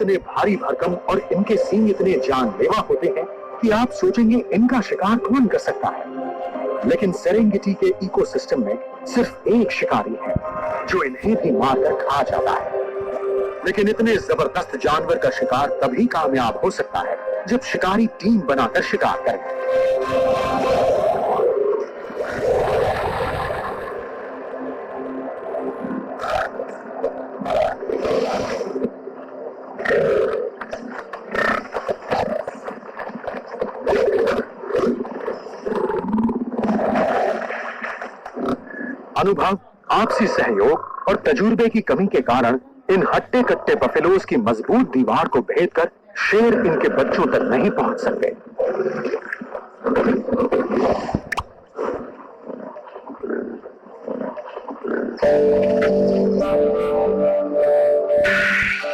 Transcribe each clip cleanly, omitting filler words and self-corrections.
इतने भारी भरकम और इनके सींग इतने जानलेवा होते हैं कि आप सोचेंगे इनका शिकार कौन कर सकता है। लेकिन सेरेंगेटी के इकोसिस्टम में सिर्फ एक शिकारी है जो इन्हें भी मारकर खा जाता है। लेकिन इतने जबरदस्त जानवर का शिकार तभी कामयाब हो सकता है जब शिकारी टीम बनाकर शिकार करें। अनुभव, आपसी सहयोग और तजुर्बे की कमी के कारण इन हट्टे कट्टे बफेलोज की मजबूत दीवार को भेदकर शेर इनके बच्चों तक नहीं पहुंच सकते।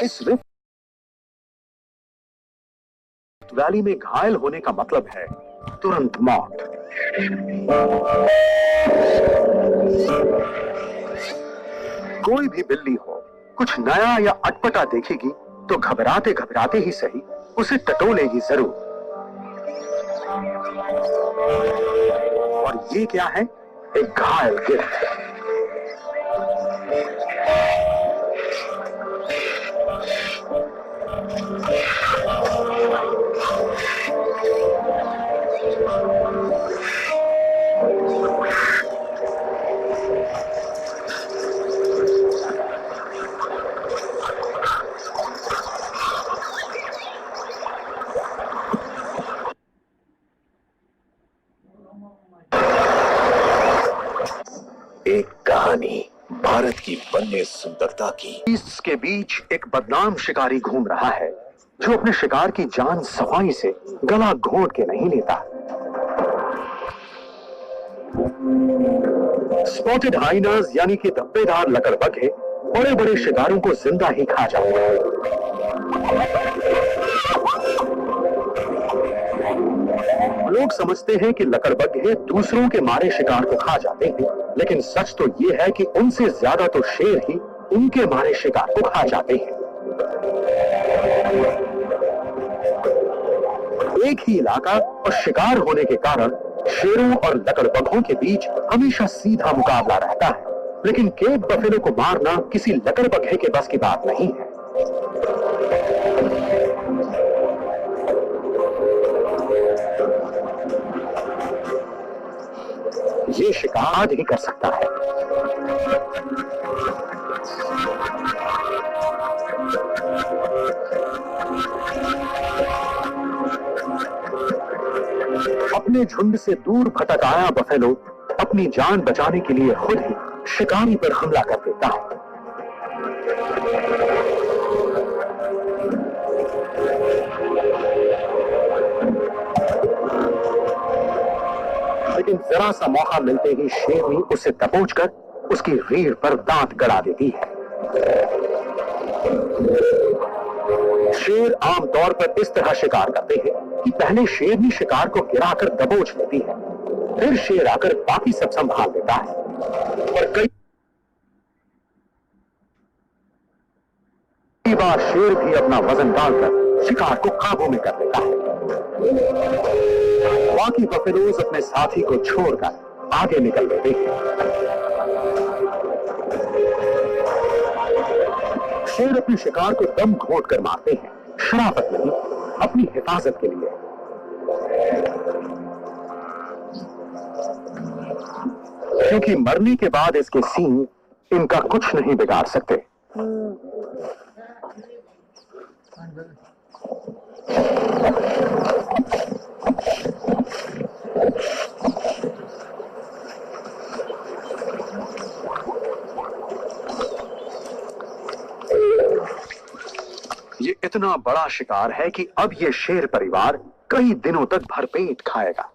इस रिफ्ट वैली में घायल होने का मतलब है तुरंत मौत। कोई भी बिल्ली हो, कुछ नया या अटपटा देखेगी तो घबराते घबराते ही सही उसे टटोलेगी जरूर। और ये क्या है? एक घायल गिद्ध। एक कहानी भारत की वन्य सुंदरता की। इसके बीच एक बदनाम शिकारी घूम रहा है जो अपने शिकार की जान सफाई से गला घोंट के नहीं लेता। स्पॉटेड हाइनास यानी कि धब्बेदार लकड़बग्घे बड़े बड़े शिकारों को जिंदा ही खा जाते हैं। लोग समझते हैं कि लकड़बग्घे दूसरों के मारे शिकार को खा जाते हैं, लेकिन सच तो यह है कि उनसे ज्यादा तो शेर ही उनके मारे शिकार को खा जाते हैं। एक ही इलाका और शिकार होने के कारण शेरों और लकड़बग्घों के बीच हमेशा सीधा मुकाबला रहता है, लेकिन केप बफेलो को मारना किसी लकड़बग्घे के बस की बात नहीं है। ये शिकार ही कर सकता है। अपने झुंड से दूर भटक आया बफेलो अपनी जान बचाने के लिए खुद ही शिकारी पर हमला कर देता है। लेकिन जरा सा मौका मिलते ही शेरनी उसे दबोचकर उसकी रीढ़ पर दांत गड़ा देती है। शेर आमतौर पर इस तरह शिकार करते हैं कि पहले शेरनी शिकार को गिराकर दबोच लेती है, फिर शेर आकर बाकी सब संभाल लेता है। और कई बार शेर भी अपना वजन डालकर शिकार को काबू में कर लेता है। बाकी बफेलोज अपने साथी को छोड़कर आगे निकल लेते हैं। शेर अपने शिकार को दम घोंट कर मारते हैं, शराफत नहीं, अपनी हिफाजत के लिए। क्योंकि मरने के बाद इसके सींग इनका कुछ नहीं बिगाड़ सकते। ये इतना बड़ा शिकार है कि अब ये शेर परिवार कई दिनों तक भरपेट खाएगा।